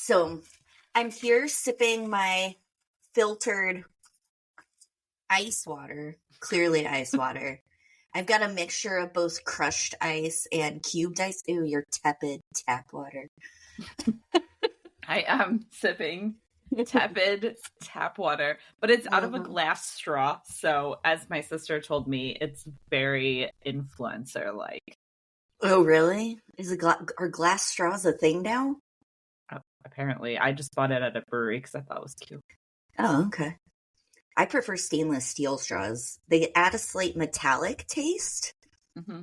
So I'm here sipping my filtered ice water, clearly ice water. I've got a mixture of both crushed ice and cubed ice. Ooh, your tepid tap water. I am sipping tepid tap water, but it's out of a glass straw. So, as my sister told me, it's very influencer-like. Oh, really? Are glass straws a thing now? Apparently. I just bought it at a brewery because I thought it was cute. Oh, okay. I prefer stainless steel straws. They add a slight metallic taste. Mm-hmm.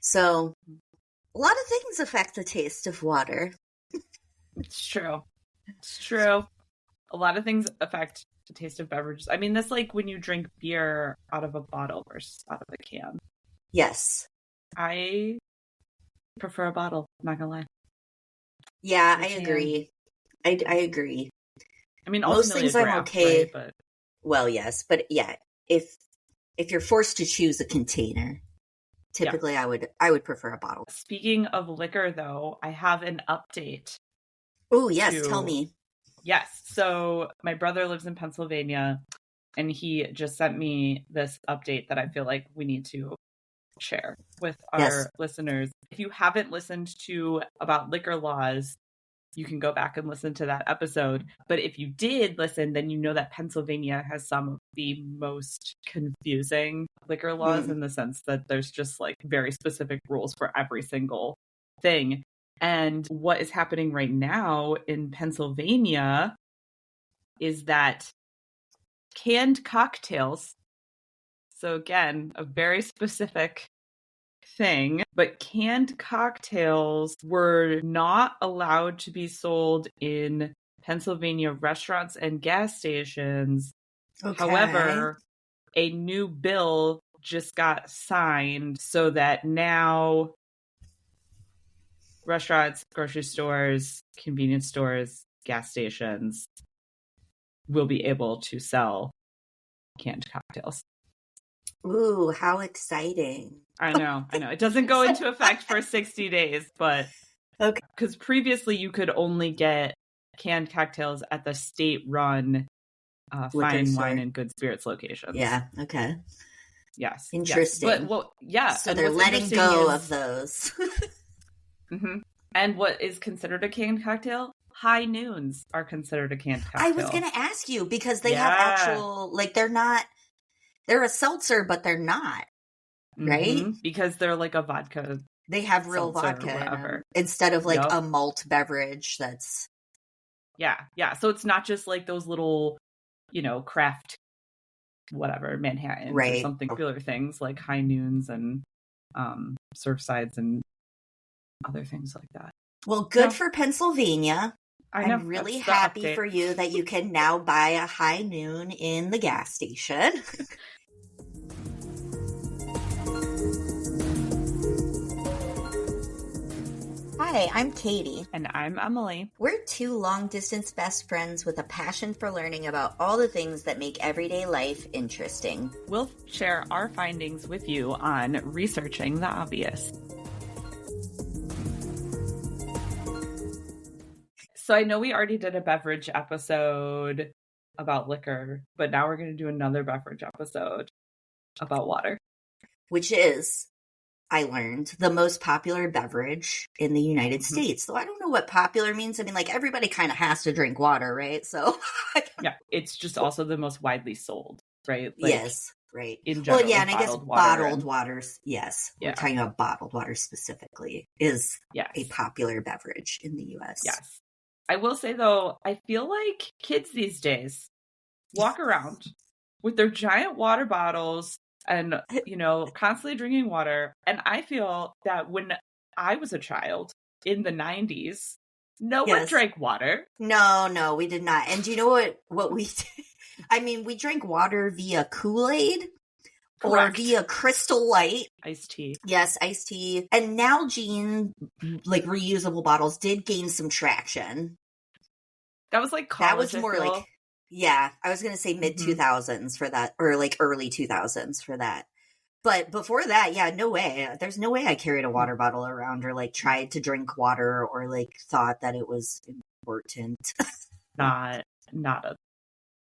So, a lot of things affect the taste of water. It's true. It's true. A lot of things affect the taste of beverages. I mean, that's like when you drink beer out of a bottle versus out of a can. Yes. I prefer a bottle, not gonna lie. Yeah, I agree. I agree. I mean, most things I'm okay. Right? But well, yes, but yeah, if you're forced to choose a container, typically I would prefer a bottle. Speaking of liquor, though, I have an update. Oh, yes, tell me. Yes, so my brother lives in Pennsylvania, and he just sent me this update that I feel like we need to share with our listeners. If you haven't listened to about liquor laws, you can go back and listen to that episode. But if you did listen, then you know that Pennsylvania has some of the most confusing liquor laws in the sense that there's just like very specific rules for every single thing. And what is happening right now in Pennsylvania is that canned cocktails, so again, a very specific thing, but canned cocktails were not allowed to be sold in Pennsylvania restaurants and gas stations. Okay. However, a new bill just got signed so that now restaurants, grocery stores, convenience stores, gas stations will be able to sell canned cocktails. Ooh, how exciting. I know. It doesn't go into effect for 60 days, but okay. Because previously you could only get canned cocktails at the state-run fine wine and good spirits locations. Yeah, okay. Yes. Interesting. Yes. But, well, yeah. So they're letting go of those. Mm-hmm. And what is considered a canned cocktail? High noons are considered a canned cocktail. I was going to ask you because they have actual, like they're a seltzer, but they're not, right? Mm-hmm. Because they're like a vodka. They have real vodka instead of like a malt beverage that's. Yeah. So it's not just like those little, craft, whatever, Manhattan or something cooler things like High Noons and Surfsides and other things like that. Well, good for Pennsylvania. I'm really happy update for you that you can now buy a High Noon in the gas station. Hi, I'm Katie. And I'm Emily. We're two long-distance best friends with a passion for learning about all the things that make everyday life interesting. We'll share our findings with you on researching the obvious. So I know we already did a beverage episode about liquor, but now we're going to do another beverage episode about water. Which is, I learned, the most popular beverage in the United States. So I don't know what popular means. I mean, like, everybody kind of has to drink water, right? So yeah, it's just also the most widely sold, right? Like, yes, right. In general, well, yeah, and I guess bottled waters, yes. Yeah. We're talking about bottled water specifically, is a popular beverage in the U.S. Yes. I will say, though, I feel like kids these days walk around with their giant water bottles and, constantly drinking water. And I feel that when I was a child in the 90s, no one drank water. No, we did not. And do you know what we did? I mean, we drank water via Kool-Aid. Correct. Or via Crystal Light. Iced tea. Yes, iced tea. And Nalgene, like reusable bottles, did gain some traction. That was like college. That was more like, I was going to say mid-2000s for that, or like early 2000s for that. But before that, no way. There's no way I carried a water bottle around or like tried to drink water or like thought that it was important. Not a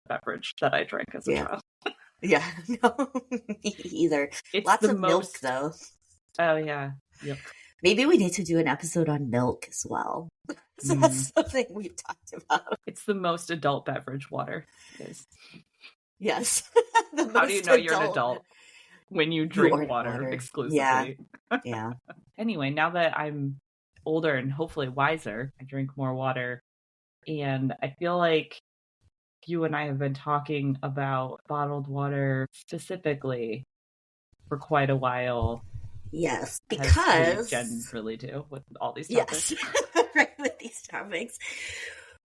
beverage that I drank as a child. Yeah, no, me either. It's Lots of milk, though. Oh, yeah. Yep. Maybe we need to do an episode on milk as well. So that's something we've talked about. It's the most adult beverage, water. It is. Yes. How do you know you're an adult? When you drink water exclusively. Yeah. Anyway, now that I'm older and hopefully wiser, I drink more water. And I feel like you and I have been talking about bottled water specifically for quite a while. Yes, because we generally do with all these topics. Yes, right, with these topics.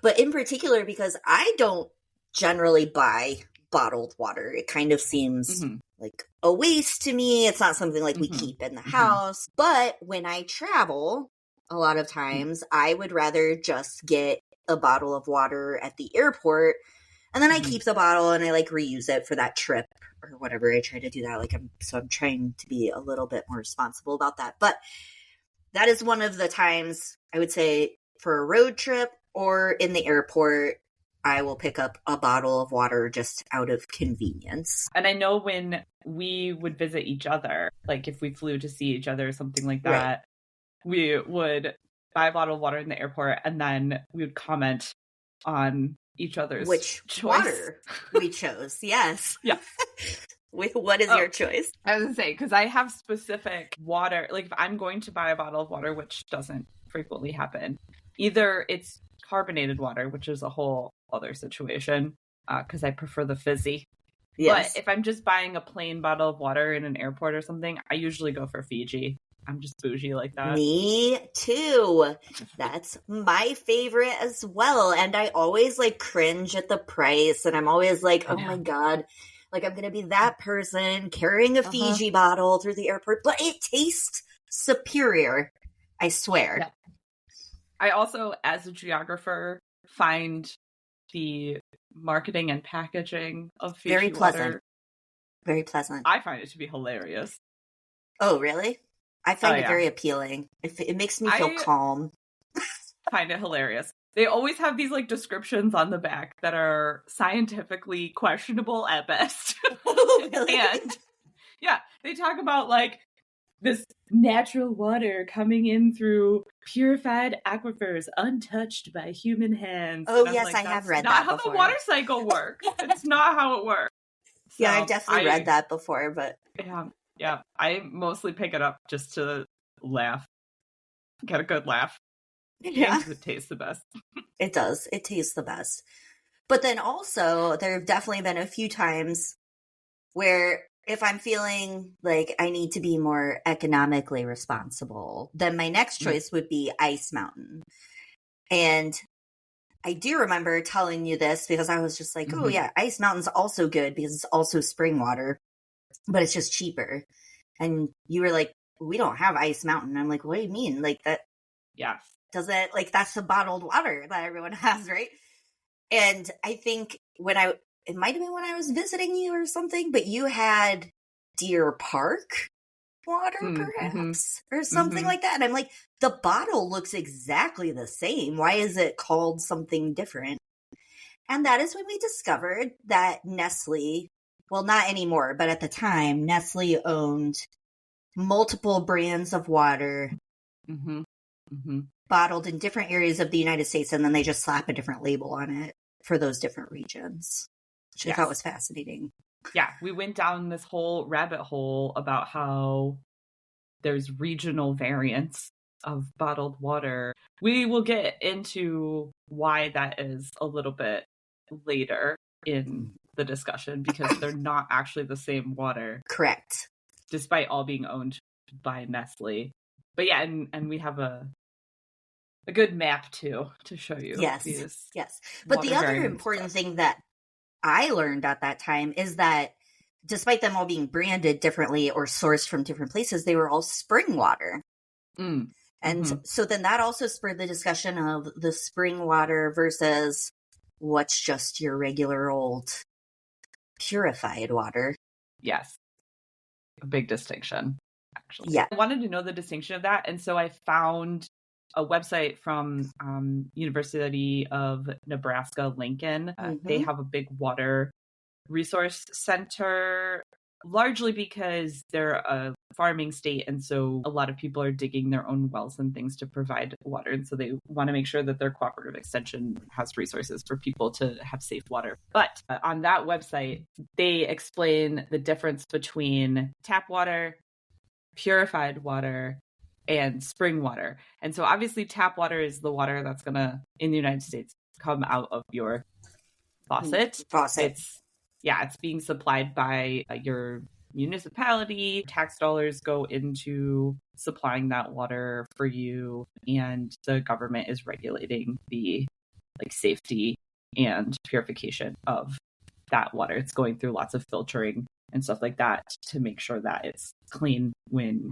But in particular, because I don't generally buy bottled water. It kind of seems like a waste to me. It's not something like we keep in the house. But when I travel, a lot of times I would rather just get a bottle of water at the airport, and then I keep the bottle and I like reuse it for that trip or whatever. I try to do that. I'm trying to be a little bit more responsible about that. But that is one of the times I would say for a road trip or in the airport, I will pick up a bottle of water just out of convenience. And I know when we would visit each other, like if we flew to see each other or something like that, we would buy a bottle of water in the airport and then we would comment on each other's which choice. Water we chose. Yes. Yeah. What is your choice? I was going to say, because I have specific water, like if I'm going to buy a bottle of water, which doesn't frequently happen, either it's carbonated water, which is a whole other situation, because I prefer the fizzy. Yes. But if I'm just buying a plain bottle of water in an airport or something, I usually go for Fiji. I'm just bougie like that. Me too. That's my favorite as well. And I always like cringe at the price. And I'm always like, oh my God, like I'm going to be that person carrying a Fiji bottle through the airport. But it tastes superior. I swear. Yeah. I also, as a geographer, find the marketing and packaging of Fiji very pleasant. Water. Very pleasant. I find it to be hilarious. Oh, really? I find it very appealing. It makes me feel calm. Find it hilarious. They always have these like descriptions on the back that are scientifically questionable at best. Oh, really? And yeah, they talk about like this natural water coming in through purified aquifers untouched by human hands. Oh, yes, I have read that before. Not how the water cycle works. It's not how it works. So yeah, I've definitely read that before, but... Yeah, I mostly pick it up just to laugh. Get a good laugh. Yeah. It tastes the best. It does. It tastes the best. But then also, there have definitely been a few times where if I'm feeling like I need to be more economically responsible, then my next choice would be Ice Mountain. And I do remember telling you this because I was just like, oh yeah, Ice Mountain's also good because it's also spring water, but it's just cheaper. And you were like, we don't have Ice Mountain. I'm like, what do you mean? Like that? Yeah. Doesn't, like, that's the bottled water that everyone has, right? And I think it might have been when I was visiting you or something, but you had Deer Park water, perhaps, or something like that. And I'm like, the bottle looks exactly the same. Why is it called something different? And that is when we discovered that Nestle, well, not anymore, but at the time, Nestle owned multiple brands of water bottled in different areas of the United States, and then they just slap a different label on it for those different regions, which I thought was fascinating. Yeah, we went down this whole rabbit hole about how there's regional variants of bottled water. We will get into why that is a little bit later in the discussion, because they're not actually the same water. Correct. Despite all being owned by Nestle. But yeah, and we have a good map too to show you. Yes. But the other important thing that I learned at that time is that despite them all being branded differently or sourced from different places, they were all spring water. And so then that also spurred the discussion of the spring water versus what's just your regular old purified water. Yes. A big distinction, actually. Yeah. I wanted to know the distinction of that. And so I found a website from University of Nebraska, Lincoln. They have a big water resource center, largely because they're a farming state, and so a lot of people are digging their own wells and things to provide water, and so they want to make sure that their cooperative extension has resources for people to have safe water. But on that website, they explain the difference between tap water, purified water, and spring water. And so obviously tap water is the water that's gonna, in the United States, come out of your faucet. It's being supplied by your municipality. Tax dollars go into supplying that water for you, and the government is regulating the safety and purification of that water. It's going through lots of filtering and stuff like that to make sure that it's clean when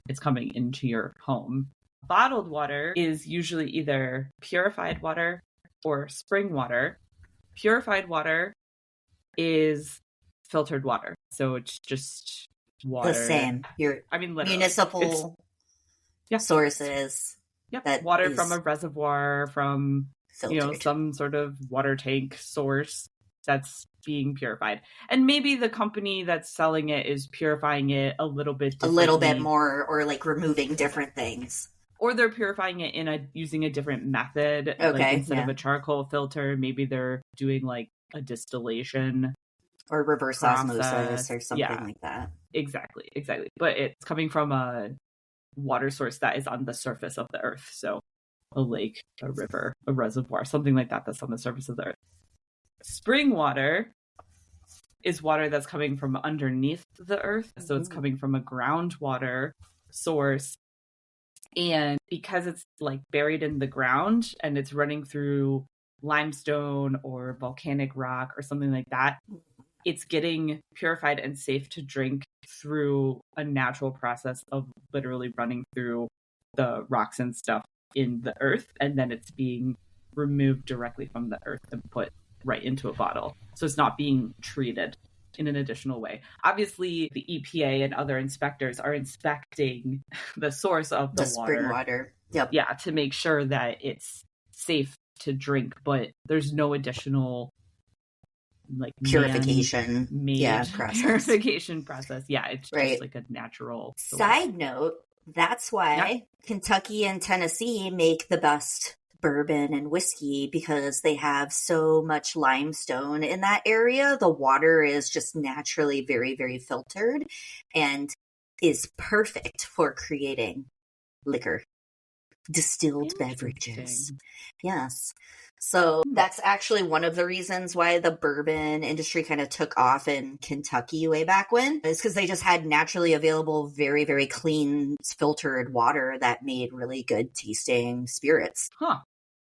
it's coming into your home. Bottled water is usually either purified water or spring water. Purified water is filtered water. So it's just water. The same. Municipal sources. Yep. Water from a reservoir, from filtered. Some sort of water tank source that's being purified. And maybe the company that's selling it is purifying it a little bit more, or removing different things. Or they're purifying it using a different method. Instead of a charcoal filter, maybe they're doing a distillation or reverse osmosis or something like that. Exactly. But it's coming from a water source that is on the surface of the earth. So a lake, a river, a reservoir, something like that that's on the surface of the earth. Spring water is water that's coming from underneath the earth. So it's coming from a groundwater source. And because it's buried in the ground and it's running through limestone or volcanic rock or something like that, it's getting purified and safe to drink through a natural process of literally running through the rocks and stuff in the earth. And then it's being removed directly from the earth and put right into a bottle. So it's not being treated in an additional way. Obviously, the EPA and other inspectors are inspecting the source of the water. Spring water. Yep. Yeah, to make sure that it's safe to drink, but there's no additional purification process. Purification process. Yeah, it's just a natural source. Side note, that's why Kentucky and Tennessee make the best bourbon and whiskey, because they have so much limestone in that area. The water is just naturally very, very filtered and is perfect for creating liquor, distilled beverages. Yes. So that's actually one of the reasons why the bourbon industry kind of took off in Kentucky way back when, is because they just had naturally available, very, very clean, filtered water that made really good tasting spirits. Huh.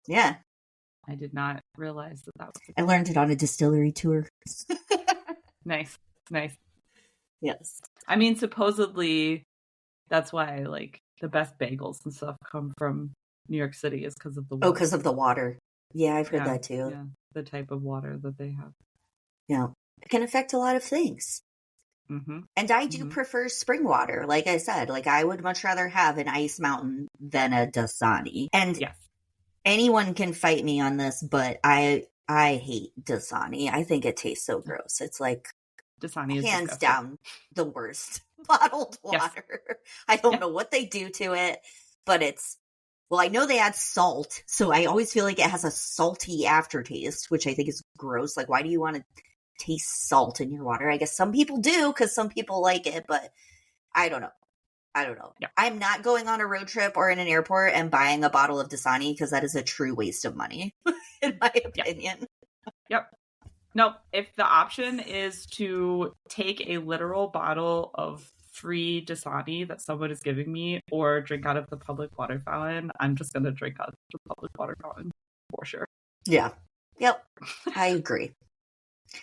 Yeah. I did not realize that was I learned it on a distillery tour. Nice. Yes. I mean, supposedly that's why the best bagels and stuff come from New York City, is because of the water. Oh, because of the water. Yeah, I've heard that too. Yeah, the type of water that they have. Yeah. It can affect a lot of things. Mm-hmm. And I do prefer spring water. Like I said, I would much rather have an ice mountain than a Dasani. And anyone can fight me on this, but I hate Dasani. I think it tastes so gross. It's Dasani is hands disgusting. down the worst bottled water. Yes. I don't know what they do to it, but I know they add salt, so I always feel like it has a salty aftertaste, which I think is gross. Why do you want to taste salt in your water? I guess some people do, because some people like it, but I don't know. Yeah. I'm not going on a road trip or in an airport and buying a bottle of Dasani, because that is a true waste of money, in my opinion. Yep. No, if the option is to take a literal bottle of free Dasani that someone is giving me, or drink out of the public water fountain, I'm just going to drink out of the public water fountain for sure. Yeah. Yep. I agree.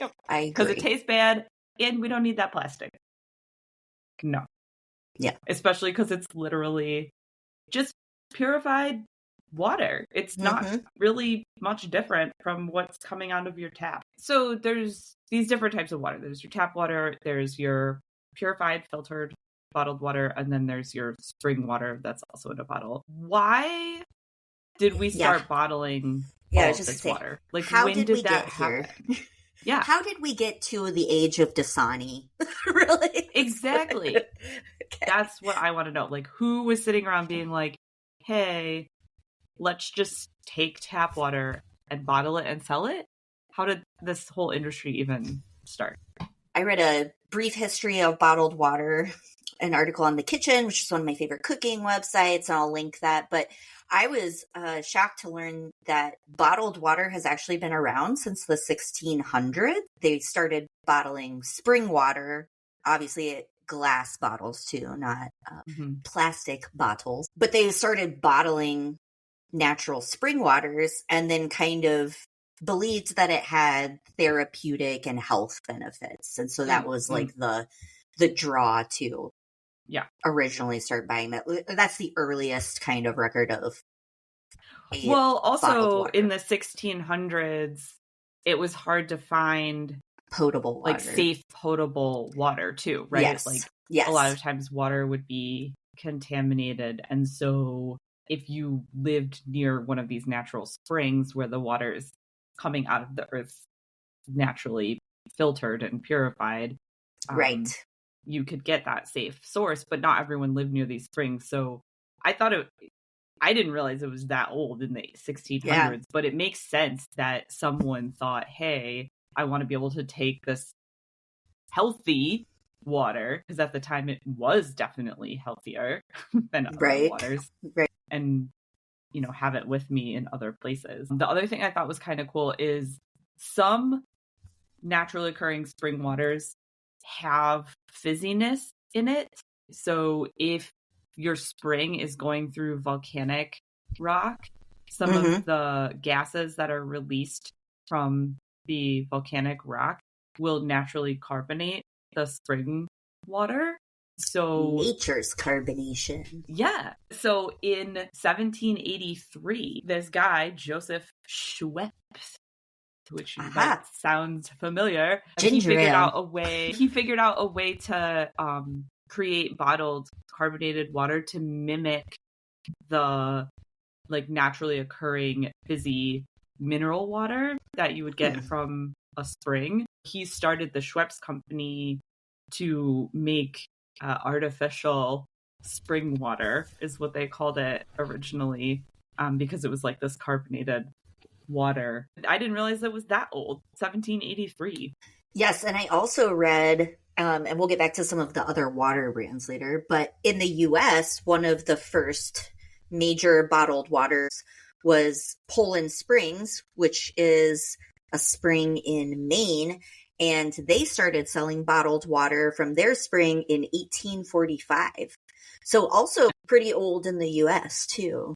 Yep. I agree. Because it tastes bad, and we don't need that plastic. No. Yeah. Especially because it's literally just purified water. It's not really much different from what's coming out of your tap. So there's these different types of water. There's your tap water, there's your purified, filtered bottled water, and then there's your spring water that's also in a bottle. Why did we start bottling all of this water? Like, when did that happen? Yeah. How did we get to the age of Dasani? Really? Exactly. Okay. That's what I want to know. Like, who was sitting around being like, hey, let's just take tap water and bottle it and sell it? How did this whole industry even start? I read a brief history of bottled water, an article on The Kitchen, which is one of my favorite cooking websites, and I'll link that. But I was shocked to learn that bottled water has actually been around since the 1600s. They started bottling spring water, obviously glass bottles too, not plastic bottles. But they started bottling natural spring waters and then kind of believed that it had therapeutic and health benefits. And so that was like the draw to originally start buying that. That's the earliest kind of record of also in the 1600s, it was hard to find potable water. Like safe potable water too, right? Yes. Like a lot of times water would be contaminated. And so if you lived near one of these natural springs where the water is coming out of the earth naturally filtered and purified, right, you could get that safe source, but not everyone lived near these springs. So I didn't realize it was that old in the 1600s, but it makes sense that someone thought, hey, I want to be able to take this healthy water, because at the time it was definitely healthier than other waters, and have it with me in other places. The other thing I thought was kind of cool is some naturally occurring spring waters have fizziness in it. So if your spring is going through volcanic rock, some of the gases that are released from the volcanic rock will naturally carbonate the spring water. So nature's carbonation. Yeah. So in 1783, this guy, Joseph Schweppes, which might sound familiar, he figured out a way to create bottled carbonated water to mimic the like naturally occurring fizzy mineral water that you would get from a spring. He started the Schweppes company to make artificial spring water, is what they called it originally, because it was like this carbonated water. I didn't realize it was that old, 1783. Yes, and I also read, and we'll get back to some of the other water brands later, but in the U.S., one of the first major bottled waters was Poland Springs, which is a spring in Maine, and they started selling bottled water from their spring in 1845. So also pretty old in the U.S. too.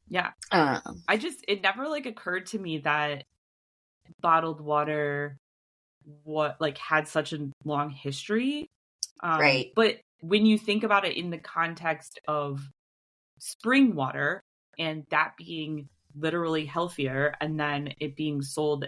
Yeah. It never like occurred to me that bottled water had such a long history. Right. But when you think about it in the context of spring water and that being literally healthier, and then it being sold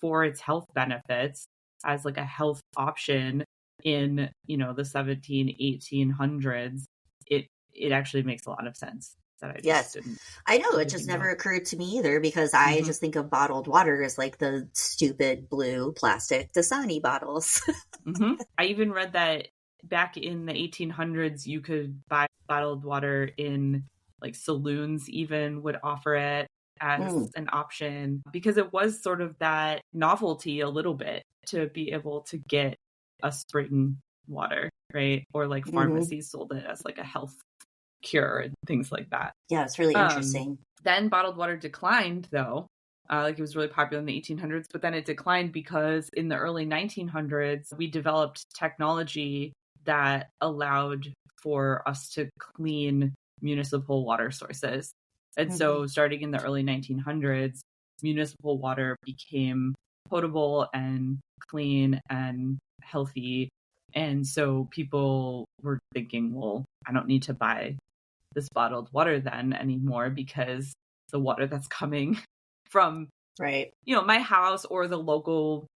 for its health benefits as like a health option in, the 1800s, it actually makes a lot of sense. I know, it just never occurred to me either, because I just think of bottled water as like the stupid blue plastic Dasani bottles. I even read that back in the 1800s, you could buy bottled water in like saloons, even would offer it as an option, because it was sort of that novelty a little bit to be able to get a spring water, right? Or like pharmacies sold it as like a health cure and things like that. Yeah, it's really interesting. Then bottled water declined, though. It was really popular in the 1800s, but then it declined because in the early 1900s, we developed technology that allowed for us to clean municipal water sources. And so starting in the early 1900s, municipal water became potable and clean and healthy. And so people were thinking, well, I don't need to buy this bottled water then anymore, because the water that's coming from my house or the local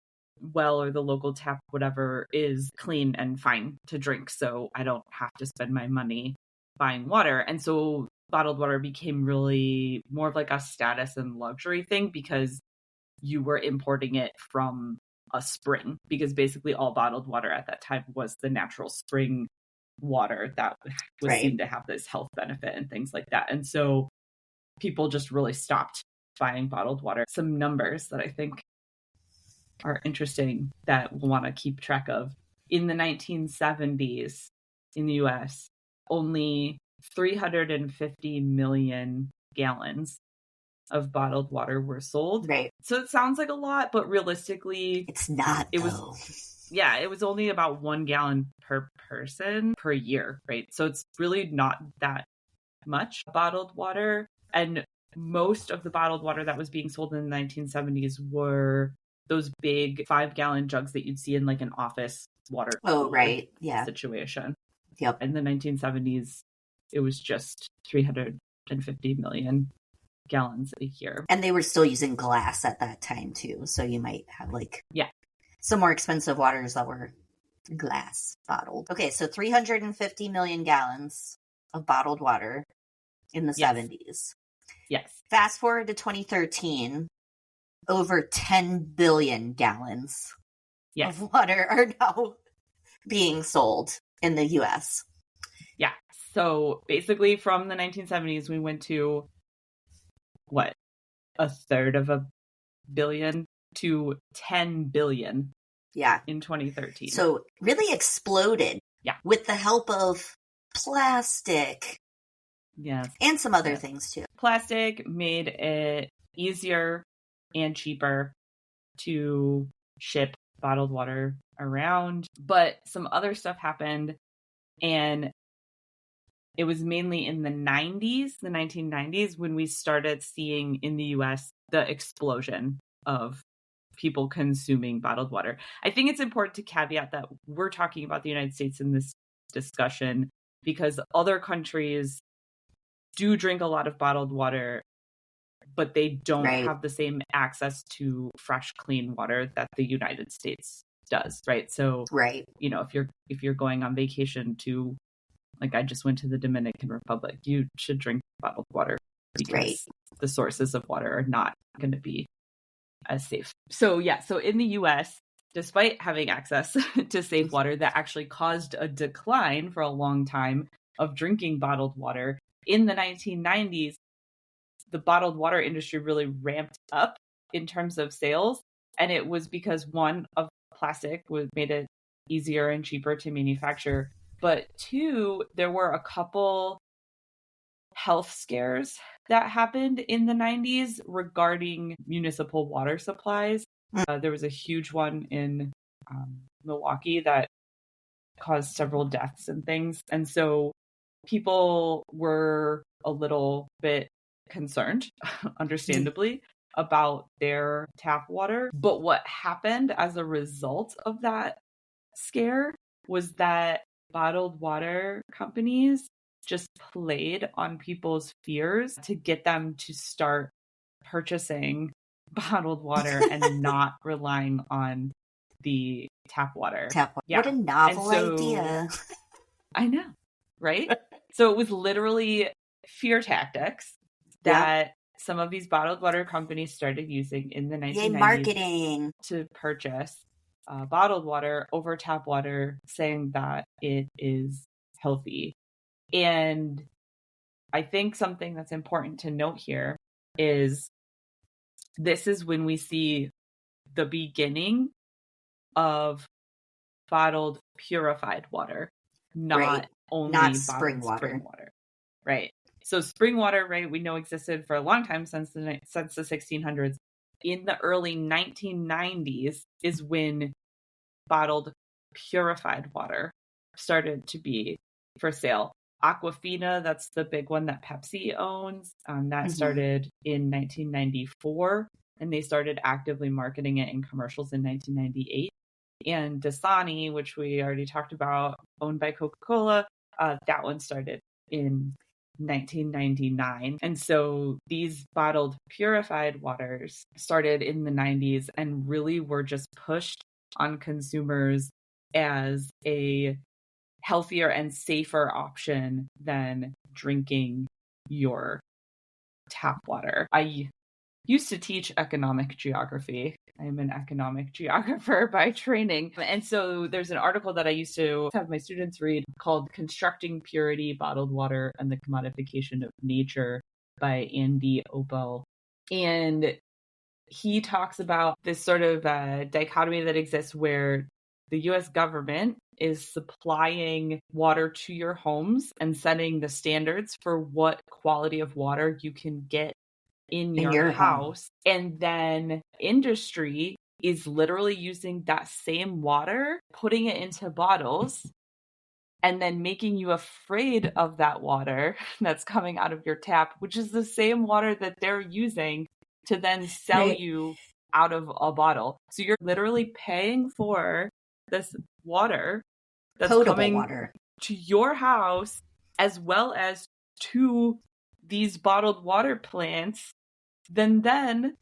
well or the local tap, whatever, is clean and fine to drink. So I don't have to spend my money buying water. And so bottled water became really more of like a status and luxury thing because you were importing it from a spring, because basically all bottled water at that time was the natural spring water that was seen to have this health benefit and things like that. And so people just really stopped buying bottled water. Some numbers that I think are interesting that we'll want to keep track of. In the 1970s in the US, only 350 million gallons of bottled water were sold. Right. So it sounds like a lot, but realistically, it's not. It was only about 1 gallon per person per year, right? So it's really not that much bottled water. And most of the bottled water that was being sold in the 1970s were those big 5-gallon jugs that you'd see in like an office water situation. Yep. In the 1970s, it was just 350 million gallons a year. And they were still using glass at that time too. So you might have some more expensive waters that were glass bottled. Okay, so 350 million gallons of bottled water in the 70s. Yes. Fast forward to 2013, over 10 billion gallons of water are now being sold in the US. Yeah. So basically from the 1970s, we went to a third of a billion to 10 billion in 2013. So really exploded with the help of plastic. Yes. And some other things too. Plastic made it easier and cheaper to ship bottled water around, but some other stuff happened, and it was mainly in the 1990s, when we started seeing in the US the explosion of people consuming bottled water. I think it's important to caveat that we're talking about the United States in this discussion because other countries do drink a lot of bottled water, but they don't have the same access to fresh, clean water that the United States does, right? So, you know, if you're going on vacation to, like, I just went to the Dominican Republic, you should drink bottled water because the sources of water are not going to be as safe. So in the US, despite having access to safe water that actually caused a decline for a long time of drinking bottled water, in the 1990s, the bottled water industry really ramped up in terms of sales. And it was because, one, of plastic made it easier and cheaper to manufacture. But two, there were a couple health scares that happened in the 90s regarding municipal water supplies. There was a huge one in Milwaukee that caused several deaths and things. And so people were a little bit concerned, understandably, about their tap water. But what happened as a result of that scare was that bottled water companies just played on people's fears to get them to start purchasing bottled water and not relying on the tap water. What a novel idea. I know, right? So it was literally fear tactics that some of these bottled water companies started using in the 1990s marketing to purchase bottled water over tap water, saying that it is healthy. And I think something that's important to note here is this is when we see the beginning of bottled purified water, not spring water. Right. So spring water, right, we know existed for a long time, since the 1600s. In the early 1990s is when bottled purified water started to be for sale. Aquafina, that's the big one that Pepsi owns. That started in 1994, and they started actively marketing it in commercials in 1998. And Dasani, which we already talked about, owned by Coca-Cola, that one started in 1999. And so these bottled purified waters started in the 90s and really were just pushed on consumers as a healthier and safer option than drinking your tap water. I used to teach economic geography. I'm an economic geographer by training. And so there's an article that I used to have my students read called Constructing Purity, Bottled Water, and the Commodification of Nature by Andy Opel. And he talks about this sort of dichotomy that exists where the US government is supplying water to your homes and setting the standards for what quality of water you can get in your house. And then industry is literally using that same water, putting it into bottles, and then making you afraid of that water that's coming out of your tap, which is the same water that they're using to then sell you out of a bottle. So you're literally paying for this water that's potable coming water to your house, as well as to these bottled water plants, then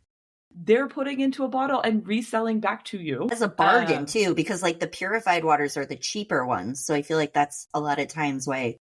they're putting into a bottle and reselling back to you as a bargain too, because like the purified waters are the cheaper ones, so I feel like that's a lot of times why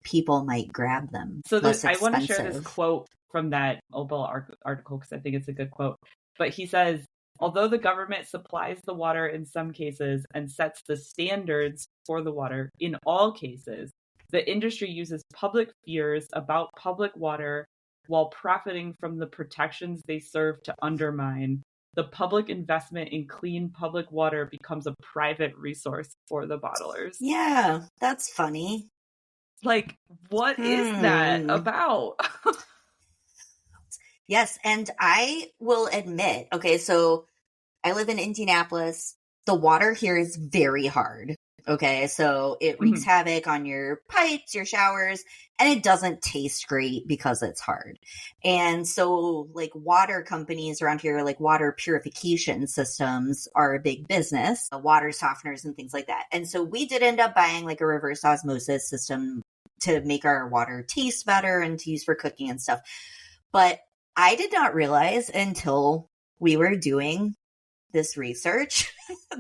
people might grab them. So I want to share this quote from that Opel article because I think it's a good quote. But he says, although the government supplies the water in some cases and sets the standards for the water in all cases, the industry uses public fears about public water while profiting from the protections they serve to undermine. The public investment in clean public water becomes a private resource for the bottlers. Yeah, that's funny. Like, what is that about? Yes, and I will admit, okay, so I live in Indianapolis. The water here is very hard. Okay, so it wreaks havoc on your pipes, your showers, and it doesn't taste great because it's hard. And so, like, water companies around here, like water purification systems are a big business, water softeners and things like that. And so we did end up buying like a reverse osmosis system to make our water taste better and to use for cooking and stuff. But I did not realize until we were doing this research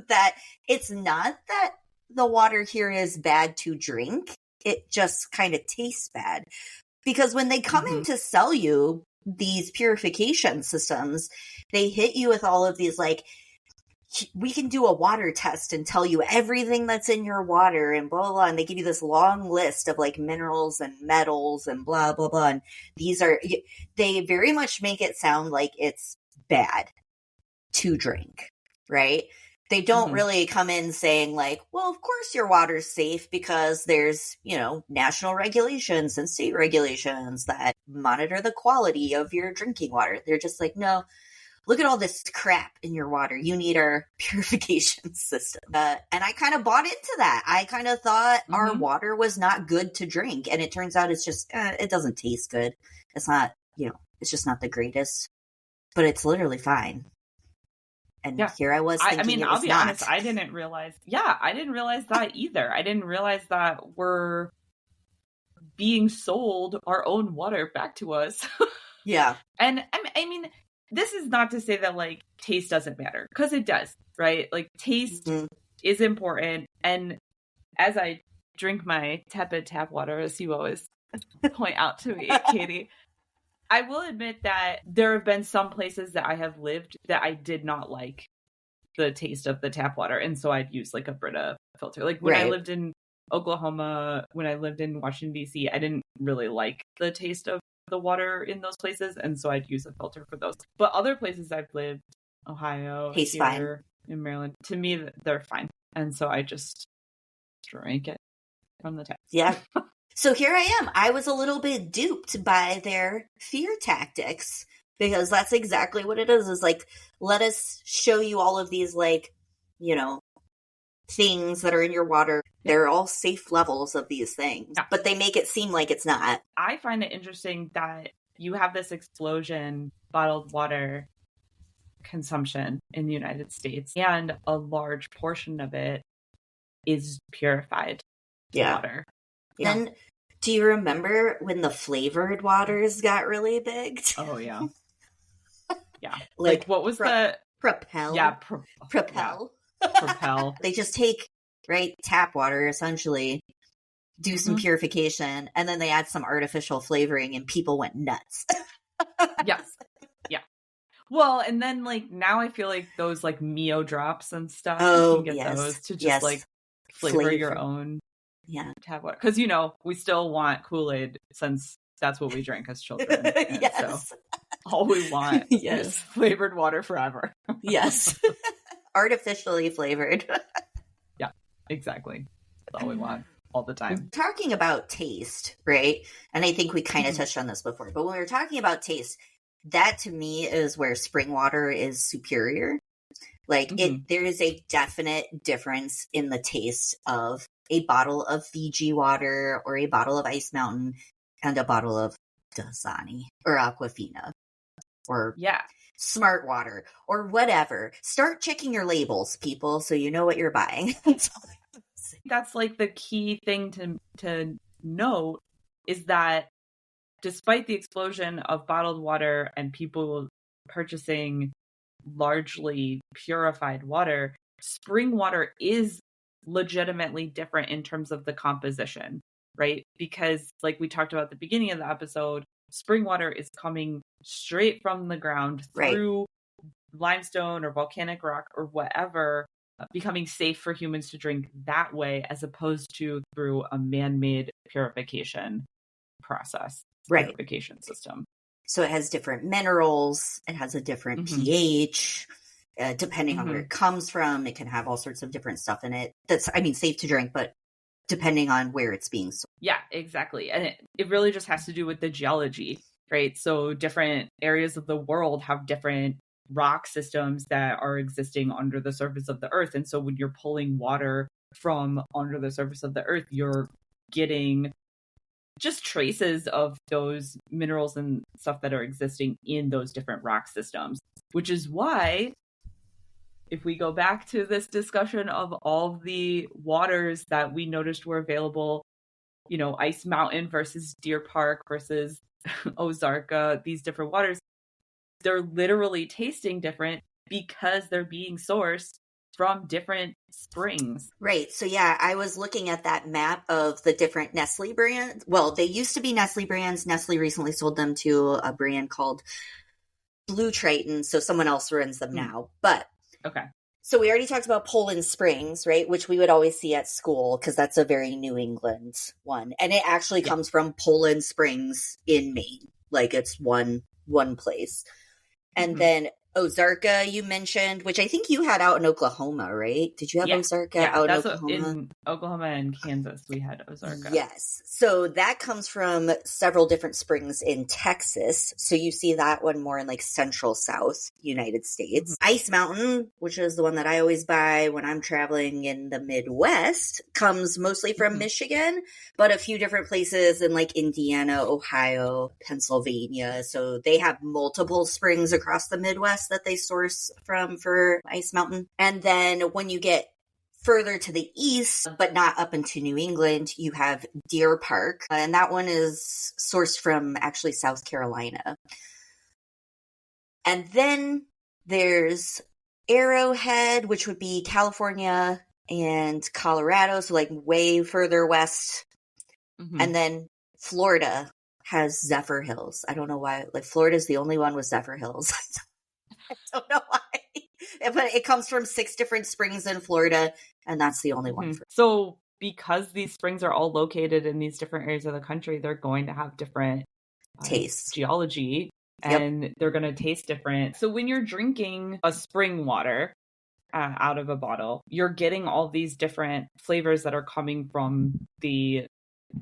that it's not that the water here is bad to drink. It just kind of tastes bad. Because when they come in to sell you these purification systems, they hit you with all of these, like, we can do a water test and tell you everything that's in your water and blah, blah, blah. And they give you this long list of like minerals and metals and blah, blah, blah. And they very much make it sound like it's bad to drink, right? They don't really come in saying like, well, of course your water's safe because there's, national regulations and state regulations that monitor the quality of your drinking water. They're just like, no, look at all this crap in your water. You need our purification system. And I kind of bought into that. I kind of thought our water was not good to drink. And it turns out it's just, it doesn't taste good. It's not, it's just not the greatest, but it's literally fine. And here I was thinking I'll be honest, I didn't realize that either. I didn't realize that we're being sold our own water back to us. Yeah. And I mean, this is not to say that like taste doesn't matter, because it does, right? Like taste is important. And as I drink my tepid tap water, as you always point out to me, Katie, I will admit that there have been some places that I have lived that I did not like the taste of the tap water. And so I'd use like a Brita filter. Like when I lived in Oklahoma, when I lived in Washington, D.C., I didn't really like the taste of the water in those places. And so I'd use a filter for those. But other places I've lived, Ohio, tastes here in Maryland, to me, they're fine. And so I just drank it from the tap. Yeah. So here I am. I was a little bit duped by their fear tactics, because that's exactly what it is like, let us show you all of these, like, things that are in your water. They're all safe levels of these things, but they make it seem like it's not. I find it interesting that you have this explosion bottled water consumption in the United States, and a large portion of it is purified water. Yeah. And do you remember when the flavored waters got really big? Oh, yeah. Yeah. Like what was the... Propel? Yeah. Propel. Propel. They just take, right, tap water, essentially, do some purification, and then they add some artificial flavoring, and people went nuts. Yeah. Yeah. Well, and then like now I feel like those like Mio drops and stuff, you can get those to just like flavor your own tap water. Because, we still want Kool-Aid since that's what we drank as children. And so all we want is flavored water forever. Yes. Artificially flavored. Yeah, exactly. That's all we want all the time. Talking about taste, right? And I think we kind of touched on this before, but when we were talking about taste, that to me is where spring water is superior. Like there is a definite difference in the taste of a bottle of Fiji water or a bottle of Ice Mountain and a bottle of Dasani or Aquafina or Smart Water or whatever. Start checking your labels, people, so you know what you're buying. That's like the key thing to note is that despite the explosion of bottled water and people purchasing largely purified water, spring water is legitimately different in terms of the composition, right? Because like we talked about at the beginning of the episode, spring water is coming straight from the ground through limestone or volcanic rock or whatever, becoming safe for humans to drink that way, as opposed to through a man-made purification process, purification system. So it has different minerals, it has a different pH, depending on where it comes from. It can have all sorts of different stuff in it. That's, safe to drink, but depending on where it's being sold. Yeah, exactly. And it really just has to do with the geology, right? So different areas of the world have different rock systems that are existing under the surface of the earth. And so when you're pulling water from under the surface of the earth, you're getting just traces of those minerals and stuff that are existing in those different rock systems, which is why if we go back to this discussion of all the waters that we noticed were available, Ice Mountain versus Deer Park versus Ozarka, these different waters, they're literally tasting different because they're being sourced from different springs. Right. So I was looking at that map of the different Nestle brands. Well, they used to be Nestle brands. Nestle recently sold them to a brand called Blue Triton. So someone else runs them now. But so we already talked about Poland Springs, right? Which we would always see at school because that's a very New England one. And it actually comes from Poland Springs in Maine. Like it's one place. And then Ozarka, you mentioned, which I think you had out in Oklahoma, right? Did you have Ozarka out in Oklahoma? In Oklahoma and Kansas, we had Ozarka. Yes. So that comes from several different springs in Texas. So you see that one more in like central south United States. Ice Mountain, which is the one that I always buy when I'm traveling in the Midwest, comes mostly from Michigan, but a few different places in like Indiana, Ohio, Pennsylvania. So they have multiple springs across the Midwest that they source from for Ice Mountain. And then when you get further to the east, but not up into New England, you have Deer Park. And that one is sourced from actually South Carolina. And then there's Arrowhead, which would be California and Colorado. So like way further west. And then Florida has Zephyr Hills. I don't know why. Like Florida's the only one with Zephyr Hills. I don't know why. But it comes from 6 different springs in Florida, and that's the only one. So because these springs are all located in these different areas of the country, they're going to have different taste, geology, and they're going to taste different. So when you're drinking a spring water out of a bottle, you're getting all these different flavors that are coming from the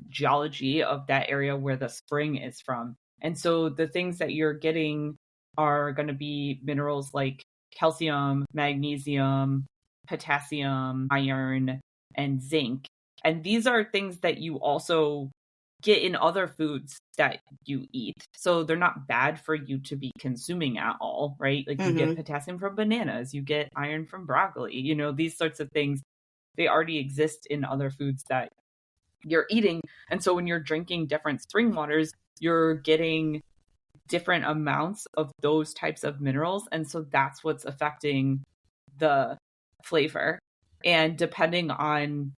geology of that area where the spring is from. And so the things that you're getting are going to be minerals like calcium, magnesium, potassium, iron, and zinc. And these are things that you also get in other foods that you eat. So they're not bad for you to be consuming at all, right? Like you get potassium from bananas, you get iron from broccoli, these sorts of things, they already exist in other foods that you're eating. And so when you're drinking different spring waters, you're getting different amounts of those types of minerals. And so that's what's affecting the flavor. And depending on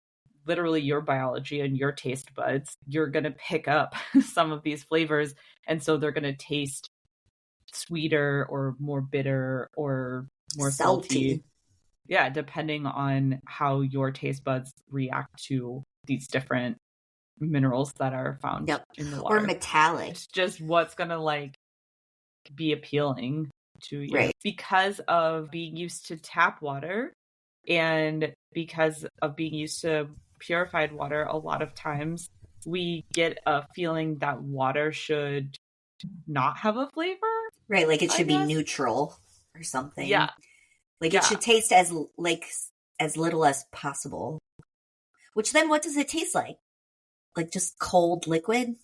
literally your biology and your taste buds, you're going to pick up some of these flavors. And so they're going to taste sweeter or more bitter or more salty. Yeah, depending on how your taste buds react to these different minerals that are found in the water. Or metallic. It's just what's going to like be appealing to you. Right. Because of being used to tap water and because of being used to purified water, a lot of times we get a feeling that water should not have a flavor. Right, like it should be neutral or something. Yeah. Like it should taste as little as possible. Which then what does it taste like? Like just cold liquid?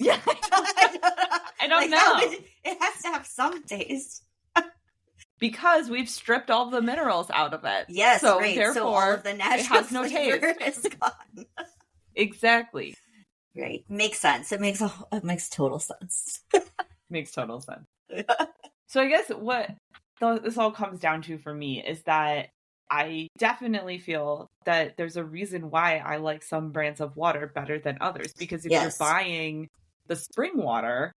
Yeah. I don't know. It has to have some taste. Because we've stripped all the minerals out of it. Yes, so right. Therefore, so all of the natural it has no flavor taste. is gone. Exactly. Right. Makes sense. It makes total sense. Makes total sense. So I guess what this all comes down to for me is that I definitely feel that there's a reason why I like some brands of water better than others. Because if you're buying the spring water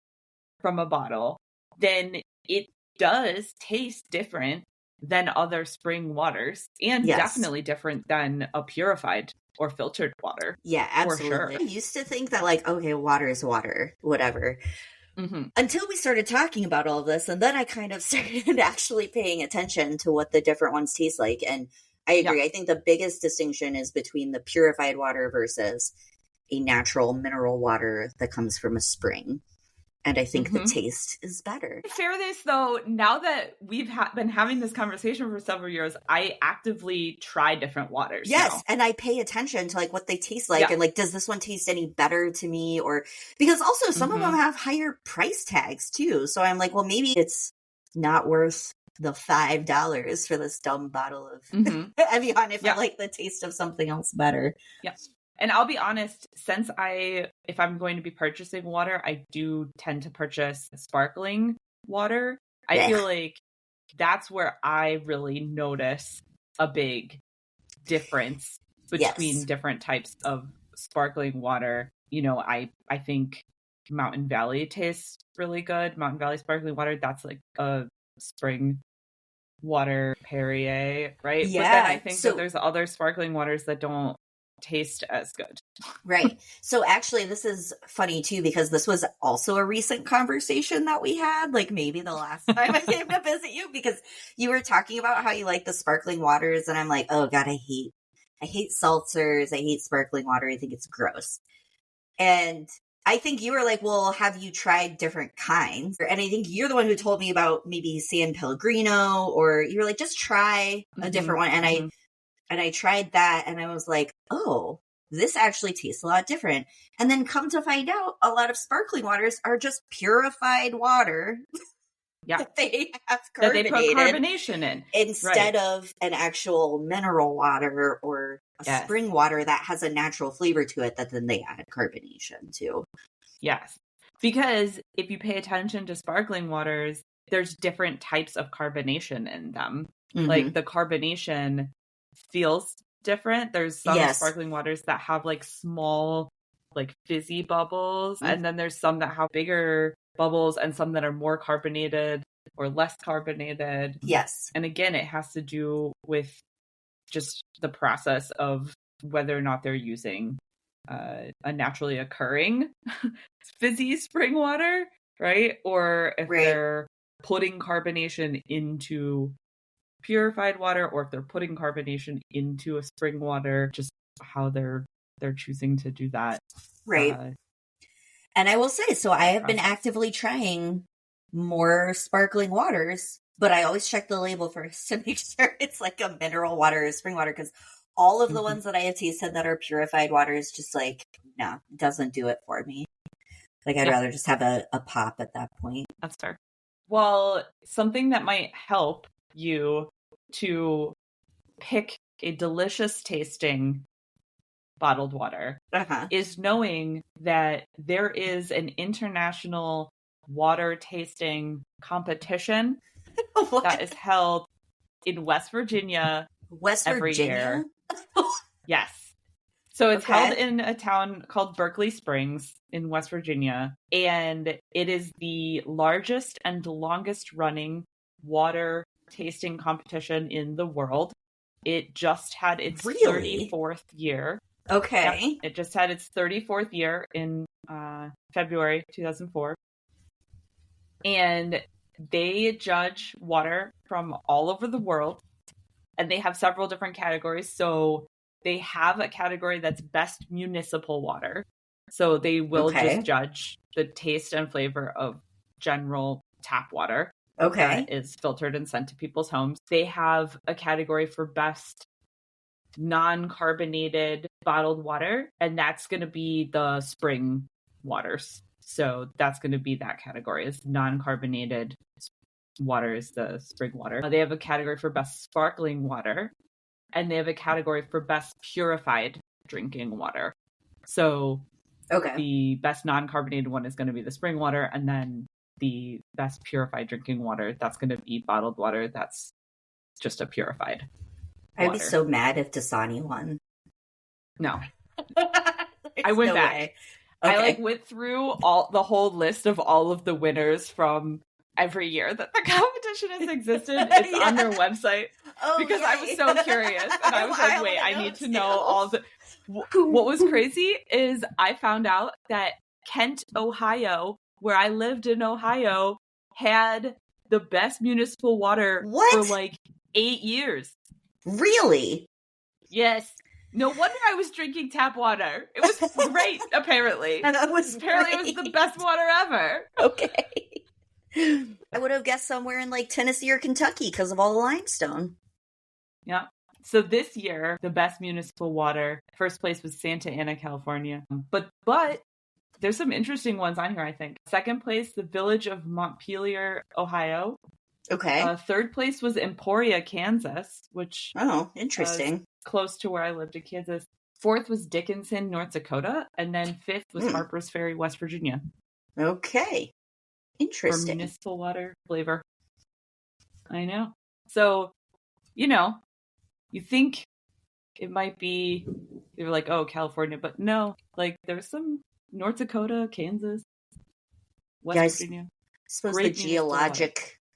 from a bottle, then it does taste different than other spring waters and definitely different than a purified or filtered water. Yeah, absolutely. For sure. I used to think that like, okay, water is water, whatever. Mm-hmm. Until we started talking about all of this, and then I kind of started actually paying attention to what the different ones taste like. And I agree. I think the biggest distinction is between the purified water versus a natural mineral water that comes from a spring. And I think the taste is better. In fairness, though, now that we've been having this conversation for several years, I actively try different waters. Yes, now. And I pay attention to like what they taste like, and like, does this one taste any better to me? Or because also some of them have higher price tags too. So I'm like, well, maybe it's not worth the $5 for this dumb bottle of Evian if I like the taste of something else better. Yeah. And I'll be honest, if I'm going to be purchasing water, I do tend to purchase sparkling water. I feel like that's where I really notice a big difference between different types of sparkling water. You know, I think Mountain Valley tastes really good. Mountain Valley sparkling water, that's like a spring water Perrier, right? Yeah. But then I think that there's other sparkling waters that don't taste as good. Right. So actually this is funny too, because this was also a recent conversation that we had, like maybe the last time I came to visit you, because you were talking about how you like the sparkling waters, and I'm like, oh God, I hate seltzers, I hate sparkling water, I think it's gross. And I think you were like, well, have you tried different kinds? And I think you're the one who told me about maybe San Pellegrino, or you were like, just try a different one. And I tried that, and I was like, oh, this actually tastes a lot different. And then come to find out, a lot of sparkling waters are just purified water. Yeah. That they have that they put carbonation in. Instead of an actual mineral water or a spring water that has a natural flavor to it that then they add carbonation to. Yes. Because if you pay attention to sparkling waters, there's different types of carbonation in them. Like the carbonation feels different. There's some sparkling waters that have like small, like fizzy bubbles, and then there's some that have bigger bubbles, and some that are more carbonated or less carbonated. Yes. And again, it has to do with just the process of whether or not they're using a naturally occurring fizzy spring water, right? Or if they're putting carbonation into purified water, or if they're putting carbonation into a spring water, just how they're choosing to do that. Right. And I will say, so I have been actively trying more sparkling waters, but I always check the label first to make sure it's like a mineral water or spring water, because all of the ones that I have tasted that are purified waters, just like, no, doesn't do it for me. Like, I'd rather just have a pop at that point. That's fair. Well, something that might help you to pick a delicious tasting bottled water is knowing that there is an international water tasting competition that is held in West Virginia West every Virginia? year. Yes. So it's held Okay. in a town called Berkeley Springs in West Virginia, and it is the largest and longest running water tasting competition in the world. It just had its Really? 34th year. Okay. Yep, it just had its 34th year in February 2004. And they judge water from all over the world, and they have several different categories. So they have a category that's best municipal water. So they will Okay. just judge the taste and flavor of general tap water Okay. that is filtered and sent to people's homes. They have a category for best non-carbonated bottled water, and that's going to be the spring waters. So that's going to be that category, is non-carbonated water is the spring water. They have a category for best sparkling water, and they have a category for best purified drinking water. So Okay. the best non-carbonated one is going to be the spring water, and then the best purified drinking water, that's going to be bottled water that's just a purified I'd water. be so mad if Dasani won. No. I went back. Okay. I went through the whole list of all of the winners from every year that the competition has existed. It's on their website. Because I was so curious, and I was like, wait, I need to know all the... What was crazy is I found out that Kent, Ohio, where I lived in Ohio, had the best municipal water for like 8 years. Really? Yes. No wonder I was drinking tap water. It was great, apparently. And it was the best water ever. Okay. I would have guessed somewhere in like Tennessee or Kentucky because of all the limestone. Yeah. So this year, the best municipal water, first place was Santa Ana, California. But there's some interesting ones on here, I think. Second place, the village of Montpelier, Ohio. Okay. Third place was Emporia, Kansas, which interesting. Is close to where I lived in Kansas. Fourth was Dickinson, North Dakota, and then fifth was Harpers Ferry, West Virginia. Okay, interesting. For municipal water flavor. I know. So, you think it might be, they were like, oh, California, but no, like there's some North Dakota, Kansas, West Virginia. I suppose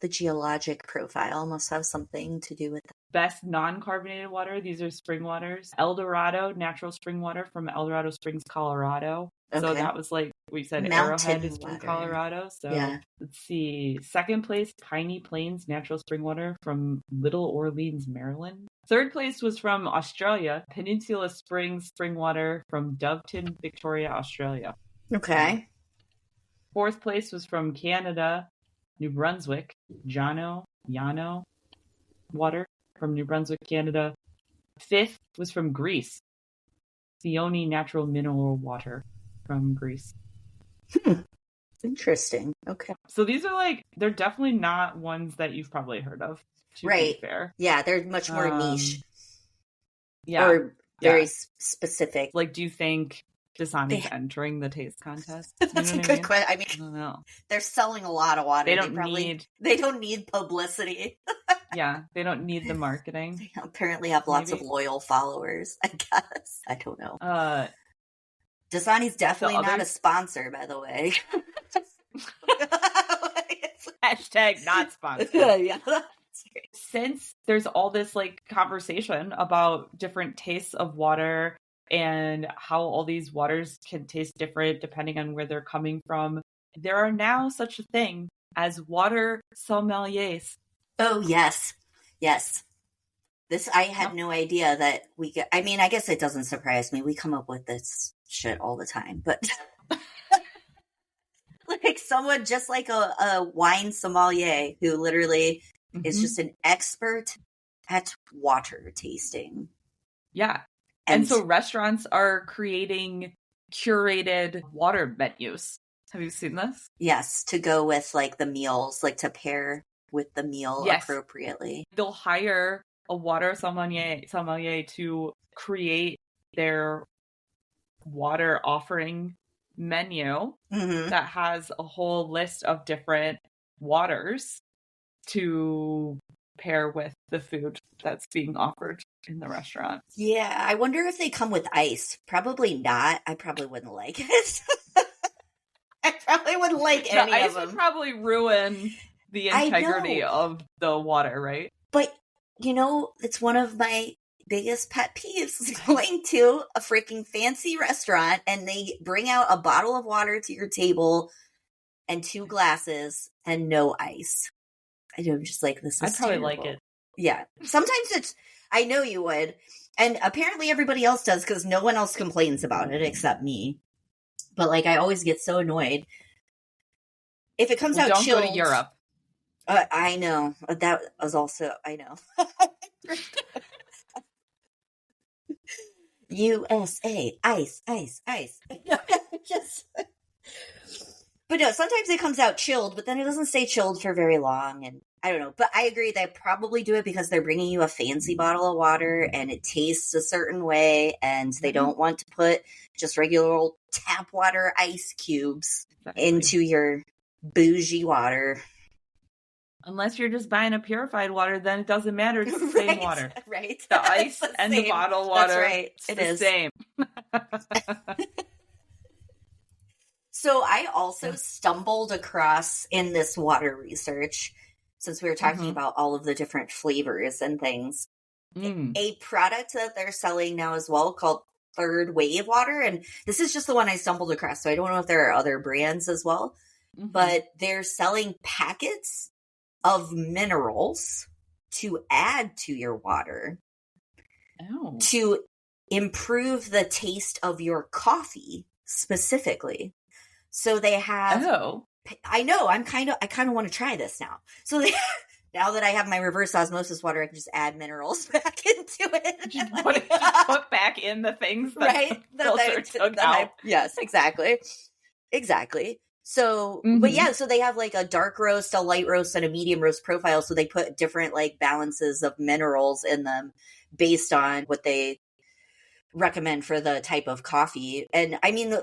the geologic profile must have something to do with that. Best non-carbonated water, these are spring waters. El Dorado, natural spring water from El Dorado Springs, Colorado. Okay. So that was like we said, Arrowhead is from Colorado. So let's see. Second place, Piney Plains natural spring water from Little Orleans, Maryland. Third place was from Australia, Peninsula Springs spring water from Doveton, Victoria, Australia. Okay. Fourth place was from Canada, New Brunswick, Yano water from New Brunswick, Canada. Fifth was from Greece, Sioni natural mineral water from Greece. Interesting. Okay. So these are like, they're definitely not ones that you've probably heard of. To be fair. Yeah, they're much more niche. Yeah. Or very specific. Like, do you think Dasani's entering the taste contest? That's a good question. I don't know. They're selling a lot of water. They don't need publicity. Yeah, they don't need the marketing. They apparently have lots of loyal followers, I guess. I don't know. Dasani's definitely not a sponsor, by the way. Hashtag not sponsored. Yeah. Since there's all this like conversation about different tastes of water and how all these waters can taste different depending on where they're coming from, there are now such a thing as water sommeliers. Oh, yes. Yes. I had no idea that we get, I mean, I guess it doesn't surprise me. We come up with this shit all the time, but like someone just like a wine sommelier who literally is just an expert at water tasting. Yeah. And so restaurants are creating curated water menus. Have you seen this? Yes, to go with like the meals, like to pair with the meal appropriately. They'll hire a water sommelier to create their water offering menu that has a whole list of different waters to pair with the food that's being offered in the restaurant. Yeah, I wonder if they come with ice. Probably not. I probably wouldn't like it. I probably wouldn't like any ice of them. Would probably ruin the integrity of the water, right? But, it's one of my biggest pet peeves, going to a freaking fancy restaurant and they bring out a bottle of water to your table and 2 glasses and no ice. I'm just like, this is I'd probably terrible. like it. Yeah. Sometimes I know you would. And apparently everybody else does because no one else complains about it except me. But I always get so annoyed. If it comes out chilled. Don't go to Europe. I know. That was also, I know. USA, ice. But no, sometimes it comes out chilled, but then it doesn't stay chilled for very long. And I don't know. But I agree. They probably do it because they're bringing you a fancy bottle of water and it tastes a certain way. And they don't want to put just regular old tap water ice cubes into your bougie water. Unless you're just buying a purified water, then it doesn't matter. It's the same water. Right. The ice and the bottled water. That's right. It is the same. So I also stumbled across in this water research, since we were talking about all of the different flavors and things, a product that they're selling now as well called Third Wave Water. And this is just the one I stumbled across. So I don't know if there are other brands as well, but they're selling packets of minerals to add to your water to improve the taste of your coffee specifically. So they have, I know, I kind of want to try this now. So now that I have my reverse osmosis water, I can just add minerals back into it. Just put back in the things that the filter took out. Yes, exactly. So, but yeah, so they have a dark roast, a light roast, and a medium roast profile. So they put different balances of minerals in them based on what they recommend for the type of coffee. And I mean,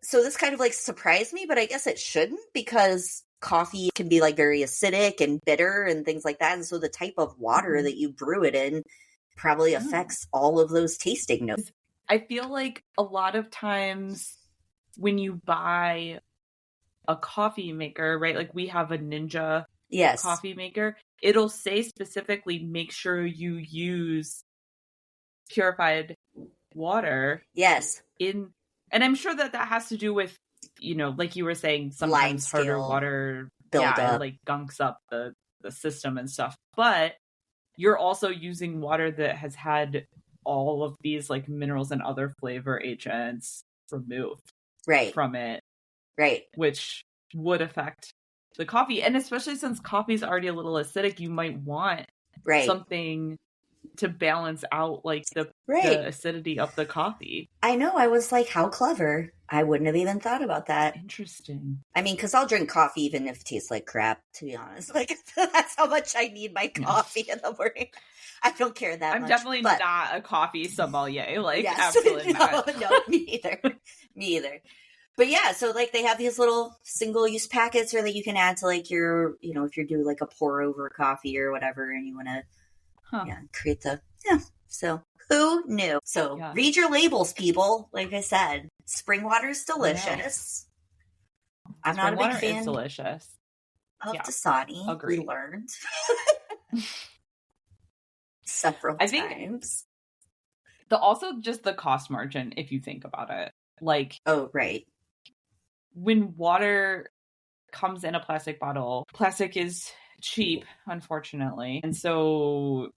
so this kind of surprised me, but I guess it shouldn't, because coffee can be very acidic and bitter and things like that. And so the type of water that you brew it in probably affects all of those tasting notes. I feel like a lot of times when you buy a coffee maker, right? We have a Ninja coffee maker. It'll say specifically, make sure you use purified water. Yes. And I'm sure that has to do with, like you were saying, sometimes harder water gunks up the system and stuff. But you're also using water that has had all of these minerals and other flavor agents removed from it. Right. Which would affect the coffee. And especially since coffee is already a little acidic, you might want something to balance out the acidity of the coffee. I know. I was like, how clever. I wouldn't have even thought about that. Interesting. I mean, because I'll drink coffee even if it tastes like crap, to be honest. That's how much I need my coffee in the morning. I don't care that much. I'm definitely not a coffee sommelier. Yes. Absolutely not. No, me either. But yeah, so they have these little single-use packets, or that you can add to your, if you're doing a pour-over coffee or whatever, and you want to create so who knew? So read your labels, people. Like I said, spring water is delicious. I'm not a big fan. Is delicious. Of Dasani. Agreed. We learned several times. Also just the cost margin, if you think about it. Oh, right. When water comes in a plastic bottle, plastic is cheap, unfortunately. And so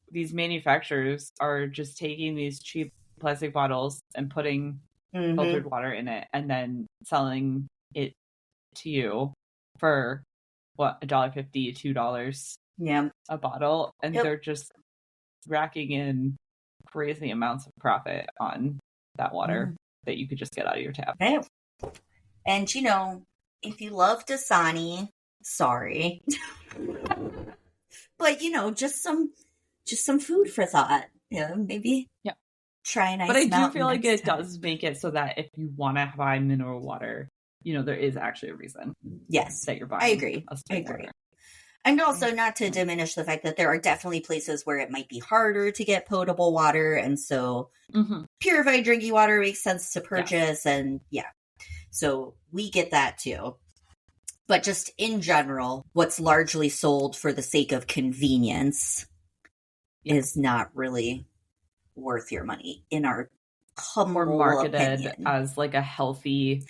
these manufacturers are just taking these cheap plastic bottles and putting filtered water in it and then selling it to you for $1.50, $2 a bottle. And they're just racking in crazy amounts of profit on that water that you could just get out of your tap. Right. And if you love Dasani, sorry. But just some food for thought. Maybe try an ice. But I do feel like it does make it so that if you want to buy mineral water, there is actually a reason. Yes. That you're buying. I agree. Water. And also not to diminish the fact that there are definitely places where it might be harder to get potable water. And so purified drinking water makes sense to purchase. Yes. And yeah, so we get that too. But just in general, what's largely sold for the sake of convenience is not really worth your money in our humble marketed opinion. As like a healthy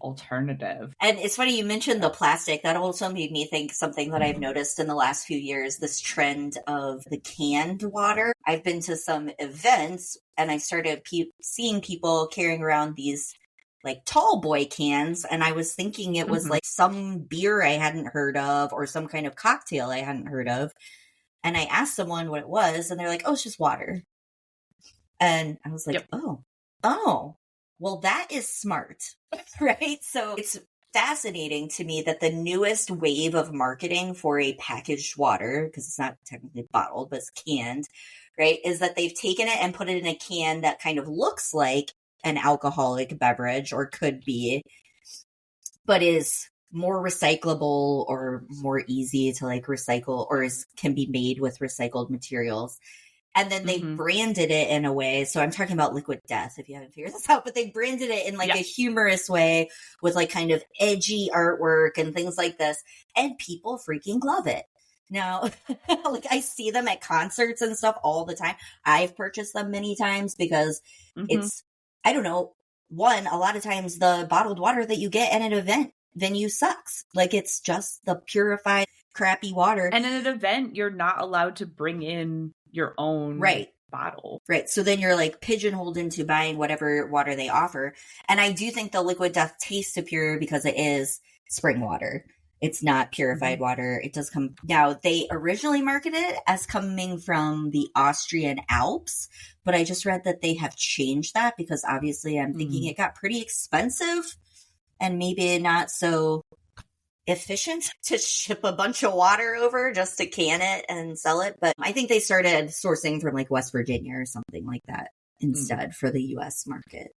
alternative. And it's funny you mentioned the plastic. That also made me think something that I've noticed in the last few years, this trend of the canned water. I've been to some events and I started seeing people carrying around these like tall boy cans, and I was thinking it was like some beer I hadn't heard of or some kind of cocktail I hadn't heard of. And I asked someone what it was, and they're like, oh, it's just water. And I was like, oh, well, that is smart, right? So it's fascinating to me that the newest wave of marketing for a packaged water, because it's not technically bottled, but it's canned, right, is that they've taken it and put it in a can that kind of looks like an alcoholic beverage, or could be, but is more recyclable or more easy to like recycle, or can be made with recycled materials. And then they branded it in a way. So I'm talking about Liquid Death, if you haven't figured this out, but they branded it in like a humorous way with like kind of edgy artwork and things like this. And people freaking love it. Now, like I see them at concerts and stuff all the time. I've purchased them many times because it's, I don't know, one, a lot of times the bottled water that you get at an event venue sucks. Like it's just the purified crappy water. And at an event, you're not allowed to bring in your own bottle. Right. So then you're like pigeonholed into buying whatever water they offer. And I do think the Liquid Death tastes superior because it is spring water. It's not purified water. It does come. Now, they originally marketed it as coming from the Austrian Alps, but I just read that they have changed that because obviously I'm thinking it got pretty expensive and maybe not so efficient to ship a bunch of water over just to can it and sell it. But I think they started sourcing from like West Virginia or something like that instead for the U.S. market.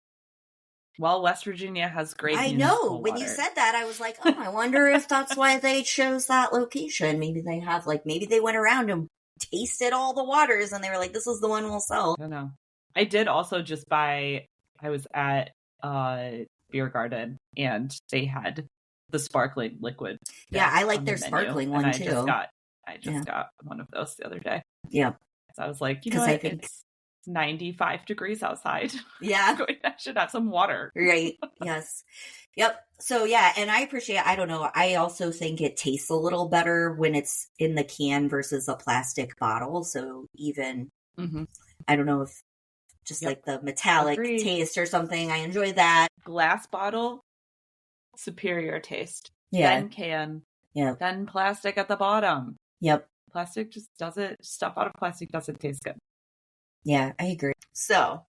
Well, West Virginia has great. I know. When you said that, I was like, oh, I wonder if that's why they chose that location. Maybe they have maybe they went around and tasted all the waters and they were like, this is the one we'll sell. I don't know. I did also just buy, I was at Beer Garden and they had the sparkling liquid. Yeah, I like their sparkling one too. I just got one of those the other day. Yeah. So I was like, you know what? It's 95 degrees outside. Yeah. I should have some water. Right. Yes. Yep. So yeah, and I appreciate, I don't know, I also think it tastes a little better when it's in the can versus a plastic bottle. So even, I don't know if just like the metallic taste or something, I enjoy that. Glass bottle, superior taste. Yeah. Then can. Yeah. Then plastic at the bottom. Yep. Plastic just doesn't, stuff out of plastic doesn't taste good. Yeah, I agree. So,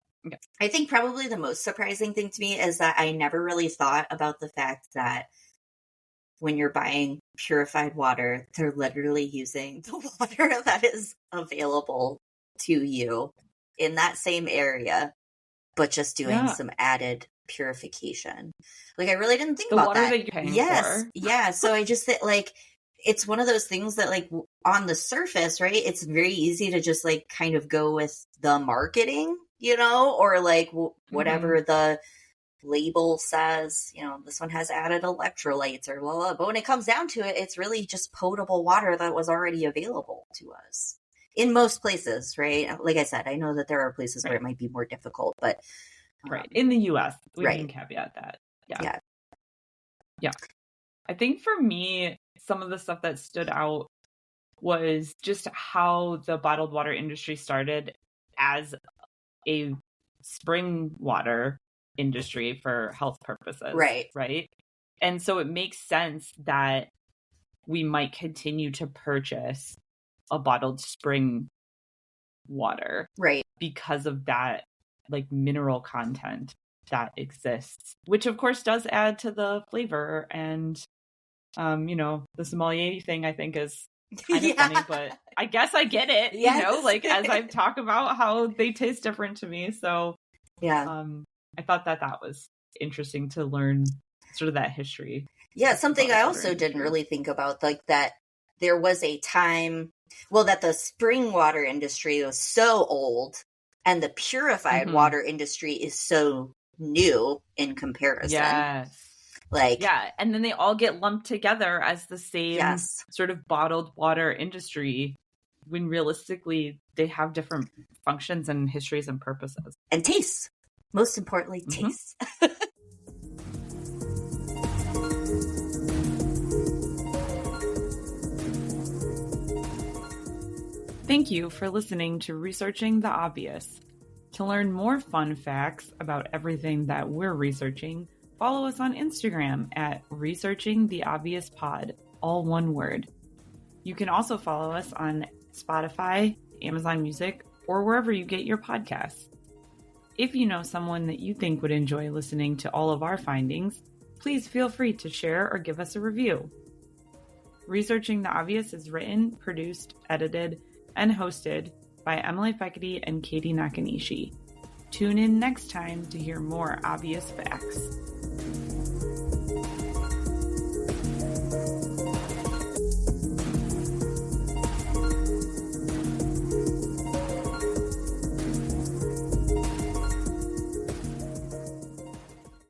I think probably the most surprising thing to me is that I never really thought about the fact that when you're buying purified water, they're literally using the water that is available to you in that same area, but just doing some added purification. Like, I really didn't think about that. The water that you're paying for. Yeah. So I just think, like, it's one of those things that, like, on the surface, right, it's very easy to just, like, kind of go with the marketing, you know, or, like, whatever the label says, you know, this one has added electrolytes or blah, blah. But when it comes down to it, it's really just potable water that was already available to us in most places, right? Like I said, I know that there are places where it might be more difficult, but... in the U.S., we can caveat that. Yeah. I think for me, some of the stuff that stood out was just how the bottled water industry started as a spring water industry for health purposes. Right. And so it makes sense that we might continue to purchase a bottled spring water. Right. Because of that, like, mineral content that exists, which of course does add to the flavor. And you know, the sommelier thing I think is kind of funny, but I guess I get it. You know, like, as I talk about how they taste different to me. So I thought that was interesting to learn sort of that history. Yeah, something I also didn't really think about, like, that there was a time, that the spring water industry was so old and the purified water industry is so new in comparison. Yes. And then they all get lumped together as the same sort of bottled water industry, when realistically they have different functions and histories and purposes. And tastes. Most importantly, tastes. Thank you for listening to Researching the Obvious. To learn more fun facts about everything that we're researching, follow us on Instagram at Researching the Obvious Pod, all one word. You can also follow us on Spotify, Amazon Music, or wherever you get your podcasts. If you know someone that you think would enjoy listening to all of our findings, please feel free to share or give us a review. Researching the Obvious is written, produced, edited, and hosted by Emily Fekete and Katie Nakanishi. Tune in next time to hear more obvious facts.